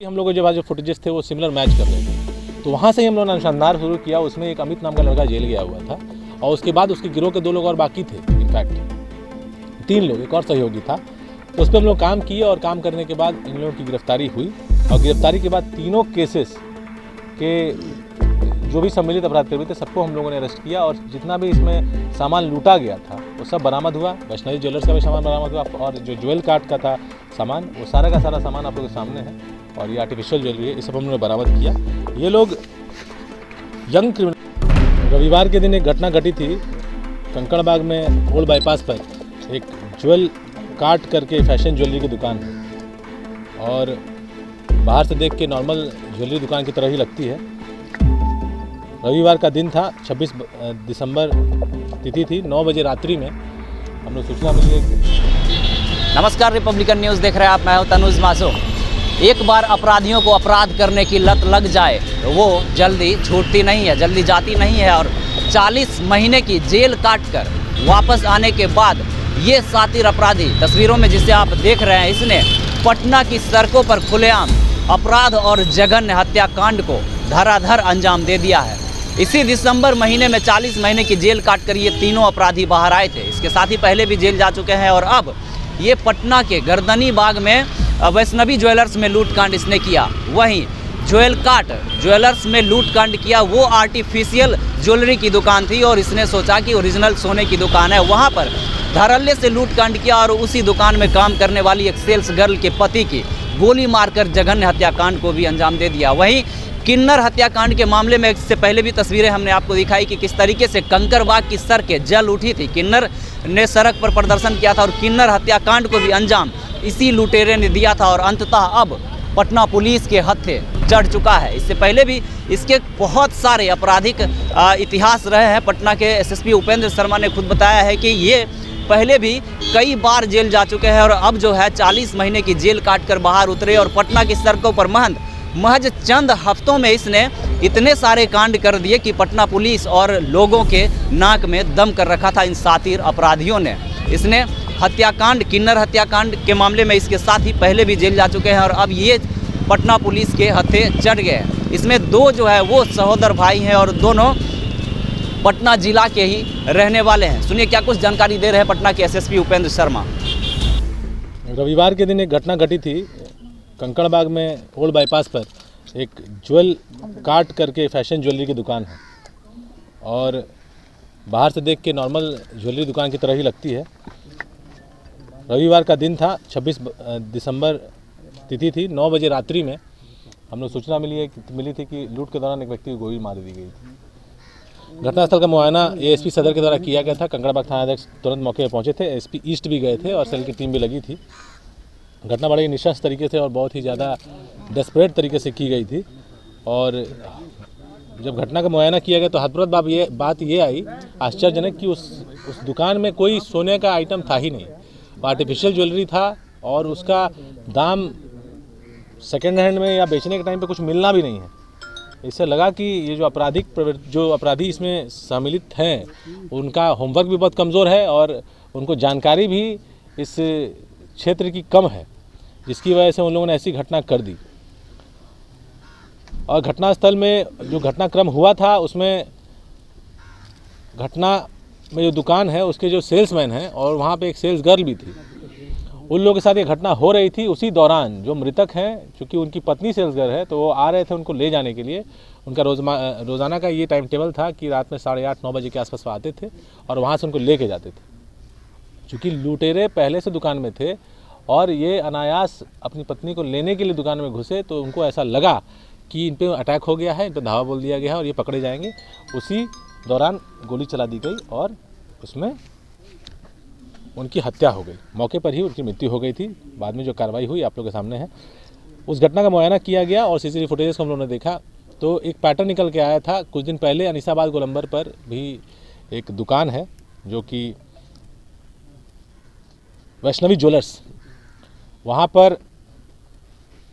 हम लोग जो फुटेजेस थे वो सिमिलर मैच कर रहे थे, तो वहाँ से ही हम लोगों ने अनुसंधान शुरू किया। उसमें एक अमित नाम का लड़का जेल गया हुआ था और उसके बाद उसके गिरोह के 2 लोग और बाकी थे, इनफैक्ट 3 लोग, एक और सहयोगी था। तो उस पर हम लोग काम किए और काम करने के बाद इन लोगों की गिरफ्तारी हुई और गिरफ्तारी के बाद तीनों केसेस के जो भी सम्मिलित अपराध प्रवृत्ति थे सबको हम लोगों ने अरेस्ट किया और जितना भी इसमें सामान लूटा गया था वो सब बरामद हुआ। वैष्णवी ज्वेलर्स का भी सामान बरामद हुआ और जो ज्वेल कार्ट का था सामान, वो सारा का सारा सामान आप लोगों के सामने है। और ये आर्टिफिशियल ज्वेलरी है, ये सब हमने बरामद किया। ये लोग यंग क्रिमिनल। रविवार के दिन एक घटना घटी थी कंकड़बाग में, ओल्ड बाईपास पर एक ज्वेल कार्ट करके फैशन ज्वेलरी की दुकान है और बाहर से देख के नॉर्मल ज्वेलरी दुकान की तरह ही लगती है। रविवार का दिन था, 26 दिसंबर तिथि थी, 9 बजे रात्रि में हम लोग सूचना मिली। नमस्कार, रिपब्लिकन न्यूज़ देख रहे हैं आप। मैं हूं तनुज मासूम। एक बार अपराधियों को अपराध करने की लत लग जाए तो वो जल्दी छूटती नहीं है, जल्दी जाती नहीं है और 40 महीने की जेल काट कर वापस आने के बाद ये शातिर अपराधी, तस्वीरों में जिसे आप देख रहे हैं, इसने पटना की सड़कों पर खुलेआम अपराध और जघन्य हत्याकांड को धराधर अंजाम दे दिया है। इसी दिसंबर महीने में 40 महीने की जेल काटकर ये तीनों अपराधी बाहर आए थे। इसके साथ ही पहले भी जेल जा चुके हैं और अब ये पटना के गर्दनी बाग में वैष्णवी ज्वेलर्स में लूटकांड इसने किया। वहीं ज्वेलर्स में लूटकांड किया, वो आर्टिफिशियल ज्वेलरी की दुकान थी और इसने सोचा कि ओरिजिनल सोने की दुकान है, वहाँ पर धड़ल्ले से लूटकांड किया और उसी दुकान में काम करने वाली एक सेल्स गर्ल के पति की गोली मारकर जघन्य हत्याकांड को भी अंजाम दे दिया। वहीं किन्नर हत्याकांड के मामले में इससे पहले भी तस्वीरें हमने आपको दिखाई कि किस तरीके से कंकड़बाग की सड़कें जल उठी थी। किन्नर ने सड़क पर प्रदर्शन किया था और किन्नर हत्याकांड को भी अंजाम इसी लुटेरे ने दिया था और अंततः अब पटना पुलिस के हत्थे चढ़ चुका है। इससे पहले भी इसके बहुत सारे आपराधिक इतिहास रहे हैं। पटना के एसएसपी उपेंद्र शर्मा ने खुद बताया है कि ये पहले भी कई बार जेल जा चुके हैं और अब जो है 40 महीने की जेल काट कर बाहर उतरे और पटना की सड़कों पर महज चंद हफ्तों में इसने इतने सारे कांड कर दिए कि पटना पुलिस और लोगों के नाक में दम कर रखा था इन शातिर अपराधियों ने। इसने हत्याकांड, किन्नर हत्याकांड के मामले में इसके साथ ही पहले भी जेल जा चुके हैं और अब ये पटना पुलिस के हत्थे चढ़ गए। इसमें 2 जो है वो सहोदर भाई हैं और दोनों पटना जिला के ही रहने वाले हैं। सुनिए क्या कुछ जानकारी दे रहे हैं पटना के एसएसपी उपेंद्र शर्मा। रविवार के दिन एक घटना घटी थी कंकड़बाग में, ओल्ड बाईपास पर एक ज्वेल कार्ट करके फैशन ज्वेलरी की दुकान है और बाहर से देख के नॉर्मल ज्वेलरी दुकान की तरह ही लगती है। रविवार का दिन था, 26 दिसंबर तिथि थी, 9 बजे रात्रि में हम लोग सूचना मिली थी कि लूट के दौरान एक व्यक्ति को गोली मार दी गई थी। घटनास्थल का मुआयना एएसपी सदर के द्वारा किया गया था। कंकड़बाग थाना अध्यक्ष तुरंत मौके पर पहुंचे थे, एसपी ईस्ट भी गए थे और सेल की टीम भी लगी थी। घटना बड़े निशंस तरीके से और बहुत ही ज़्यादा डेस्परेट तरीके से की गई थी और जब घटना का मुआयना किया गया तो हतप्रभ बात ये आई आश्चर्यजनक कि उस दुकान में कोई सोने का आइटम था ही नहीं। आर्टिफिशियल ज्वेलरी था और उसका दाम सेकेंड हैंड में या बेचने के टाइम पे कुछ मिलना भी नहीं है। इससे लगा कि ये जो अपराधी इसमें सम्मिलित हैं उनका होमवर्क भी बहुत कमज़ोर है और उनको जानकारी भी इस क्षेत्र की कम है, जिसकी वजह से उन लोगों ने ऐसी घटना कर दी। और घटनास्थल में जो घटनाक्रम हुआ था उसमें घटना में जो दुकान है उसके जो सेल्समैन हैं और वहाँ पे एक सेल्स गर्ल भी थी, उन लोगों के साथ ये घटना हो रही थी। उसी दौरान जो मृतक हैं, चूँकि उनकी पत्नी सेल्स गर्ल है तो वो आ रहे थे उनको ले जाने के लिए। उनका रोज़ाना का ये टाइम टेबल था कि रात में 8:30-9 बजे के आसपास आते थे और वहाँ से उनको ले के जाते थे। चूँकि लुटेरे पहले से दुकान में थे और ये अनायास अपनी पत्नी को लेने के लिए दुकान में घुसे तो उनको ऐसा लगा कि इन पे अटैक हो गया है, इन पे धावा बोल दिया गया है और ये पकड़े जाएंगे। उसी दौरान गोली चला दी गई और उसमें उनकी हत्या हो गई। मौके पर ही उनकी मृत्यु हो गई थी। बाद में जो कार्रवाई हुई आप लोगों के सामने है। उस घटना का मुआयना किया गया और सीसीटीवी फुटेजेस को हम लोगों ने देखा तो एक पैटर्न निकल के आया था। कुछ दिन पहले अनिसाबाद गोलंबर पर भी एक दुकान है जो कि वैष्णवी ज्वेलर्स, वहाँ पर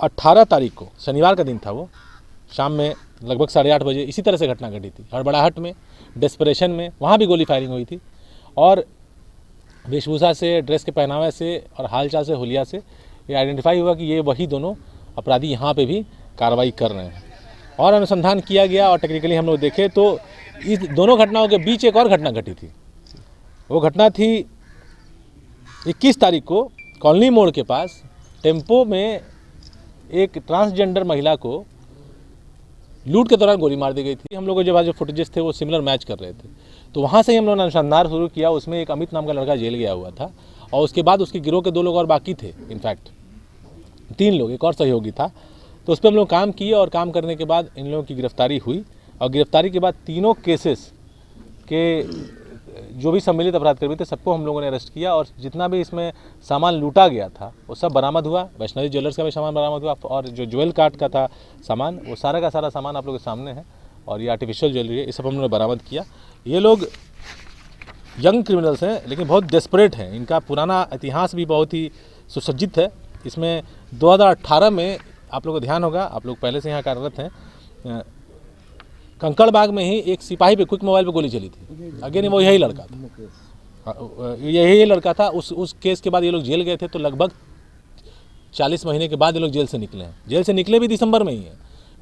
18 तारीख को, शनिवार का दिन था, वो शाम में लगभग 8:30 बजे इसी तरह से घटना घटी थी। हड़बड़ाहट में, डेस्परेशन में वहाँ भी गोली फायरिंग हुई थी और वेशभूषा से, ड्रेस के पहनावे से और हालचाल से, हुलिया से ये आइडेंटिफाई हुआ कि ये वही दोनों अपराधी यहाँ पे भी कार्रवाई कर रहे हैं। और अनुसंधान किया गया और टेक्निकली हम लोग देखें तो इस दोनों घटनाओं के बीच एक और घटना घटी थी। वो घटना थी 21 तारीख को कॉलोनी मोड़ के पास टेम्पो में एक ट्रांसजेंडर महिला को लूट के दौरान गोली मार दी गई थी। हम लोग के जो फुटेजेस थे वो सिमिलर मैच कर रहे थे, तो वहाँ से ही हम लोगों ने अनुसंधान शुरू किया। उसमें एक अमित नाम का लड़का जेल गया हुआ था और उसके बाद उसके गिरोह के 2 लोग और बाकी थे, इनफैक्ट 3 लोग, एक और सहयोगी था। तो उस पर हम लोग काम किए और काम करने के बाद इन लोगों की गिरफ्तारी हुई और गिरफ्तारी के बाद तीनों केसेस के जो भी सम्मिलित अपराधकर्मी थे सबको हम लोगों ने अरेस्ट किया और जितना भी इसमें सामान लूटा गया था वो सब बरामद हुआ। वैष्णवी ज्वेलर्स का भी सामान बरामद हुआ और जो ज्वेल कार्ट का था सामान, वो सारा का सारा सामान आप लोगों के सामने है। और ये आर्टिफिशियल ज्वेलरी है, ये सब हम लोगों ने बरामद किया। ये लोग यंग क्रिमिनल्स हैं लेकिन बहुत डेस्परेट हैं। इनका पुराना इतिहास भी बहुत ही सुसज्जित है। इसमें 2018 में आप लोगों को ध्यान होगा, आप लोग पहले से यहाँ कार्यरत हैं, कंकड़बाग में ही एक सिपाही पे क्विक मोबाइल पे गोली चली थी। अगेन वो यही लड़का था, यही लड़का था। उस केस के बाद ये लोग जेल गए थे, तो लगभग 40 महीने के बाद ये लोग जेल से निकले हैं। जेल से निकले भी दिसंबर में ही है,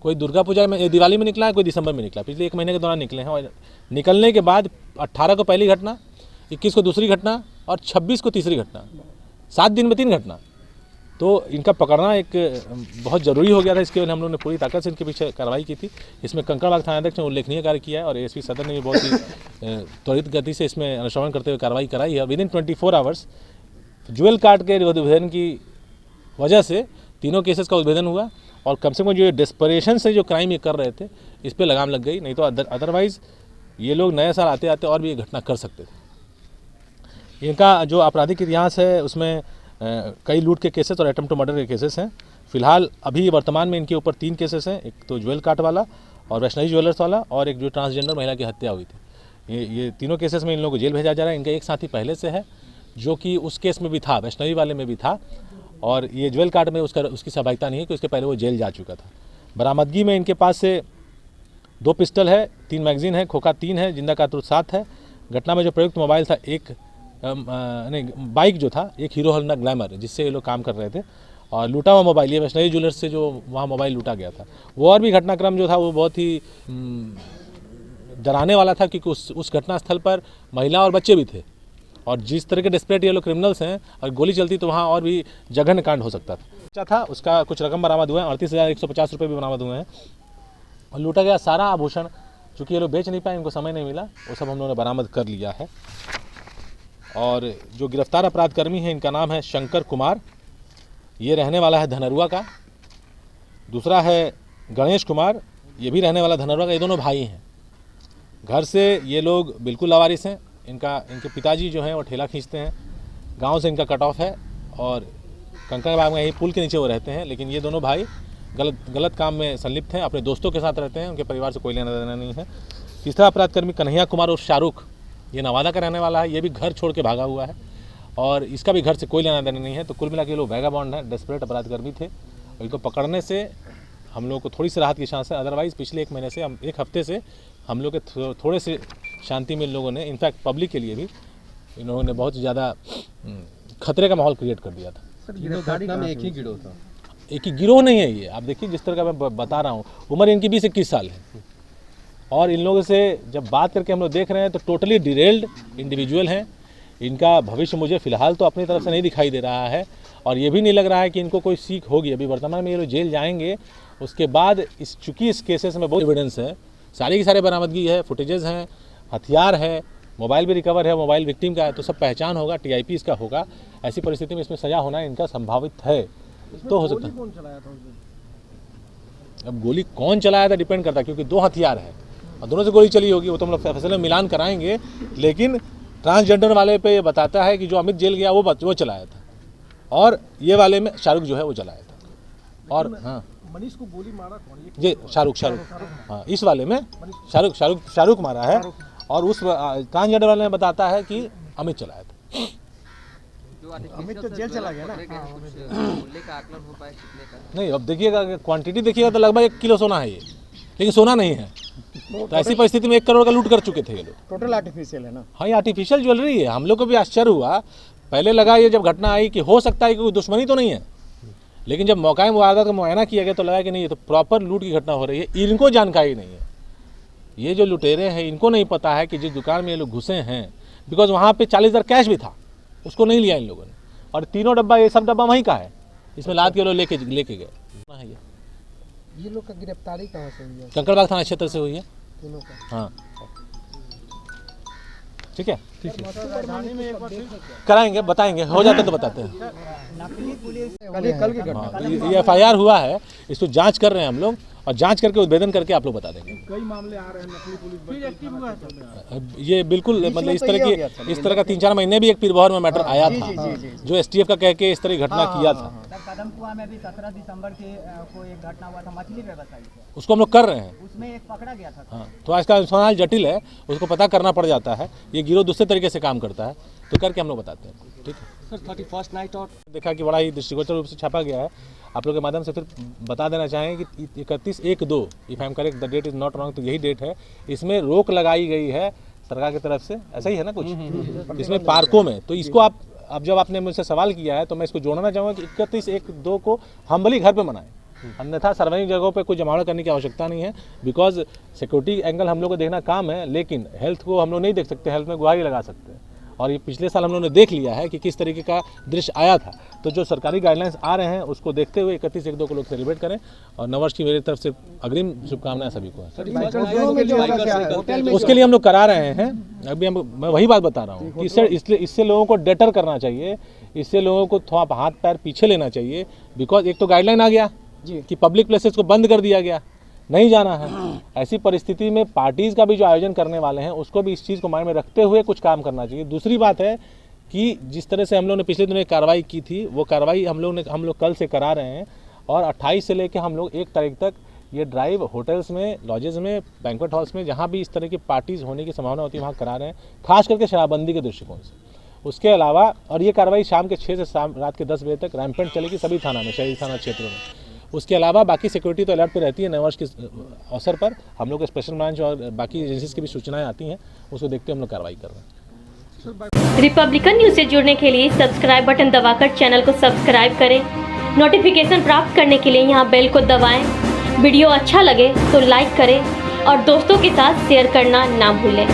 कोई दुर्गा पूजा में, दिवाली में निकला है, कोई दिसंबर में निकला, पिछले 1 महीने के दौरान निकले हैं। और निकलने के बाद 18 को पहली घटना, 21 को दूसरी घटना और 26 को तीसरी घटना, 7 दिन में 3 घटना। तो इनका पकड़ना एक बहुत ज़रूरी हो गया था। इसके लिए हम लोगों ने पूरी ताकत से इनके पीछे कार्रवाई की थी। इसमें कंकड़बाग थानाध्यक्ष ने उल्लेखनीय कार्य किया है और एएसपी सदर ने भी बहुत ही त्वरित गति से इसमें अनुश्रवण करते हुए कार्रवाई कराई है। विदिन 24 आवर्स ज्वेल कार्ट के उद्भेदन की वजह से तीनों केसेस का उद्भेदन हुआ और कम से कम जो डेस्परेशन से जो क्राइम ये कर रहे थे इस पर लगाम लग गई। नहीं तो अदरवाइज़ ये लोग नए साल आते आते और भी ये घटना कर सकते थे। इनका जो आपराधिक इतिहास है उसमें कई लूट के केसेस और अटेम्प्ट टू मर्डर के केसेस हैं। फिलहाल अभी वर्तमान में इनके ऊपर 3 केसेस हैं, एक तो ज्वेल कार्ट वाला और वैष्णवी ज्वेलर्स वाला और एक जो ट्रांसजेंडर महिला की हत्या हुई थी। ये तीनों केसेस में इन लोगों को जेल भेजा जा रहा है। इनका एक साथी पहले से है जो कि उस केस में भी था, वैष्णवी वाले में भी था, और ये ज्वेल कार्ट में उसकी सहभागिता नहीं है कि उसके पहले वो जेल जा चुका था। बरामदगी में इनके पास से 2 पिस्टल है, 3 मैगजीन है, खोखा 3 है, जिंदा कारतूस 7 है। घटना में जो प्रयुक्त मोबाइल था एक बाइक जो था, एक हीरो होंडा ग्लैमर जिससे ये लोग काम कर रहे थे, और लूटा हुआ मोबाइल ये वैष्णवी ज्वेलर्स से जो वहाँ मोबाइल लूटा गया था वो। और भी घटनाक्रम जो था वो बहुत ही डराने वाला था क्योंकि उस घटना स्थल पर महिला और बच्चे भी थे और जिस तरह के डेस्परेट ये लोग क्रिमिनल्स हैं, और गोली चलती तो वहाँ और भी जघन्य कांड हो सकता था। उसका कुछ रकम बरामद हुआ है, 38,150 रुपये भी बरामद हुए हैं। और लूटा गया सारा आभूषण चूँकि ये लोग बेच नहीं पाए, इनको समय नहीं मिला, वो सब हम लोगों ने बरामद कर लिया है। और जो गिरफ्तार अपराधकर्मी है इनका नाम है शंकर कुमार, ये रहने वाला है धनरुआ का। दूसरा है गणेश कुमार, ये भी रहने वाला धनरुआ का। ये दोनों भाई हैं। घर से ये लोग बिल्कुल लावारिस हैं। इनके पिताजी जो हैं वो ठेला खींचते हैं, गांव से इनका कट ऑफ है और कंकड़बाग में यही पुल के नीचे वो रहते हैं। लेकिन ये दोनों भाई गलत काम में संलिप्त हैं, अपने दोस्तों के साथ रहते हैं, उनके परिवार से कोई लेना देना नहीं है। तीसरा अपराधकर्मी कन्हैया कुमार और शाहरुख, ये नवादा का रहने वाला है, ये भी घर छोड़ के भागा हुआ है और इसका भी घर से कोई लेना देना नहीं है। तो कुल मिला के लोग वैगाबॉन्ड हैं, डेस्परेट अपराधकर्मी थे और इनको पकड़ने से हम लोग को थोड़ी सी राहत की सांस है। अदरवाइज़ पिछले 1 महीने से, एक हफ्ते से हम लोग के थोड़े से शांति में इन लोगों ने, इनफैक्ट पब्लिक के लिए भी इन लोगों ने बहुत ज़्यादा खतरे का माहौल क्रिएट कर दिया था। घटना में एक ही गिरोह था, एक ही गिरोह नहीं है ये। आप देखिए जिस तरह का मैं बता रहा हूँ, उम्र इनकी 20-21 साल है और इन लोगों से जब बात करके हम लोग देख रहे हैं तो टोटली डिरेल्ड इंडिविजुअल हैं। इनका भविष्य मुझे फ़िलहाल तो अपनी तरफ से नहीं दिखाई दे रहा है और ये भी नहीं लग रहा है कि इनको कोई सीख होगी। अभी वर्तमान में ये लोग जेल जाएंगे, उसके बाद चूँकि इस केसेस में बहुत एविडेंस है, सारी की सारी बरामदगी है, फुटेजेस हैं, हथियार है, मोबाइल भी रिकवर है, मोबाइल विक्टिम का है, तो सब पहचान होगा, TIP इसका होगा। ऐसी परिस्थिति में इसमें सज़ा होना इनका संभावित है। तो हो सकता है कौन चलाया था उस दिन? अब गोली कौन चलाया था डिपेंड करता है, क्योंकि 2 हथियार है और दोनों से गोली चली होगी, वो तो हम लोग फैसले में मिलान कराएंगे। लेकिन ट्रांसजेंडर वाले पे ये बताता है कि जो अमित जेल गया वो चलाया था और ये वाले में शाहरुख जो है वो चलाया था। और हाँ, मनीष को गोली मारा कौन? ये शाहरुख हाँ, इस वाले में शाहरुख मारा है और उस ट्रांसजेंडर वाले में बताता है कि अमित चलाया था। अमित तो जेल चला गया ना। मूल्य का आकलन हो पाए कितने का? नहीं, अब देखिएगा क्वांटिटी देखिएगा तो लगभग 1 किलो सोना है ये, लेकिन सोना नहीं है। तो ऐसी परिस्थिति में 1 करोड़ का लूट कर चुके थे ये लोग। टोटल आर्टिफिशियल है ना? हाँ, ये आर्टिफिशियल ज्वेलरी है। हम लोग को भी आश्चर्य हुआ, पहले लगा ये जब घटना आई कि हो सकता है कि कोई दुश्मनी तो नहीं है, लेकिन जब मौका वारदात का मुआयना किया गया तो लगा कि नहीं, ये तो प्रॉपर लूट की घटना हो रही है। इनको जानकारी नहीं है, ये जो लुटेरे हैं इनको नहीं पता है कि जिस दुकान में ये लोग घुसे हैं, बिकॉज वहाँ पे 40,000 कैश भी था, उसको नहीं लिया इन लोगों ने। और तीनों डब्बा, ये सब डब्बा वहीं का है, इसमें लाद के लोग लेके गए। ये लोग का गिरफ्तारी कहाँ से हुई है? कंकड़बाग थाना क्षेत्र से हुई है। तीनों का। हाँ ठीक है, राजधानी में एक बार कराएंगे, बताएंगे, हो जाता तो बताते हैं। कल की घटना। हाँ, ये FIR हुआ है, इसको जांच कर रहे हैं हम लोग, और जांच करके उद्भेदन करके आप लोग बता देंगे। कई मामले आ रहे हैं, नकली पुलिस ये बिल्कुल मतलब इस तरह का 3-4 महीने भी एक पीरबहर में मैटर आया था, जो STF का कह के इस तरह की घटना किया था। कदमकुआ में भी 17 दिसंबर को एक घटना हुआ था मछली व्यवसायी से, उसको हम लोग कर रहे हैं। उसमें एक पकड़ा गया था। हाँ, तो आज का अनुसंधान जटिल है, उसको पता करना पड़ जाता है। ये गिरोह दूसरे तरीके से काम करता है, तो करके हम लोग बताते हैं। ठीक है सर, 31st नाइट और देखा कि बड़ा ही दृष्टिगोचर रूप से छापा गया है। आप लोग के माध्यम से फिर बता देना चाहें कि 31/1/2 if I am correct, the that is not wrong, तो यही डेट है। इसमें रोक लगाई गई है सरकार की तरफ से, ऐसा ही है ना कुछ इसमें पार्कों में। तो इसको आप, अब जब आपने मुझसे सवाल किया है तो मैं इसको जोड़ना चाहूँगा कि 31/1/2 को हम भली घर पे मनाएं, अन्यथा सार्वजनिक जगहों पे कोई जमावड़ा करने की आवश्यकता नहीं है। बिकॉज सिक्योरिटी एंगल हम लोग को देखना काम है, लेकिन हेल्थ को हम लोग नहीं देख सकते, हेल्थ में गुहारी लगा सकते हैं। और ये पिछले साल हम लोगों ने देख लिया है कि किस तरीके का दृश्य आया था। तो जो सरकारी गाइडलाइंस आ रहे हैं उसको देखते हुए 31/1/2 को लोग सेलिब्रेट करें, और नववर्ष की मेरी तरफ से अग्रिम शुभकामनाएं सभी को। उसके लिए हम लोग करा रहे हैं। अभी मैं वही बात बता रहा हूँ कि इससे लोगों को डेटर करना चाहिए, इससे लोगों को थोड़ा हाथ पैर पीछे लेना चाहिए। बिकॉज एक तो गाइडलाइन आ गया कि पब्लिक प्लेसेस को बंद कर दिया गया, नहीं जाना है। ऐसी परिस्थिति में पार्टीज़ का भी जो आयोजन करने वाले हैं उसको भी इस चीज़ को माइंड में रखते हुए कुछ काम करना चाहिए। दूसरी बात है कि जिस तरह से हम लोग ने पिछले दिनों कार्रवाई की थी, वो कार्रवाई हम लोग कल से करा रहे हैं, और 28 से लेकर हम लोग 1 तारीख तक ये ड्राइव होटल्स में, लॉजेस में, बैंक्वेट हॉल्स में, जहाँ भी इस तरह की पार्टीज़ होने की संभावना होती है वहाँ करा रहे हैं, खास करके शराबबंदी के दृष्टिकोण से। उसके अलावा, और ये कार्रवाई शाम के 6 से रात के 10 बजे तक रैम्पेंट चलेगी सभी थाना में, शहरी थाना क्षेत्रों में। उसके अलावा बाकी सिक्योरिटी तो अलर्ट पे रहती है। नववर्ष के अवसर पर हम लोग स्पेशल ब्रांच और बाकी एजेंसीज की भी सूचनाएं आती हैं, उसको देखते हुए हम लोग कार्रवाई कर रहे हैं। रिपब्लिकन न्यूज से जुड़ने के लिए सब्सक्राइब बटन दबाकर चैनल को सब्सक्राइब करें। नोटिफिकेशन प्राप्त करने के लिए यहाँ बेल को दबाएं। वीडियो अच्छा लगे तो लाइक करें और दोस्तों के साथ शेयर करना ना भूलें।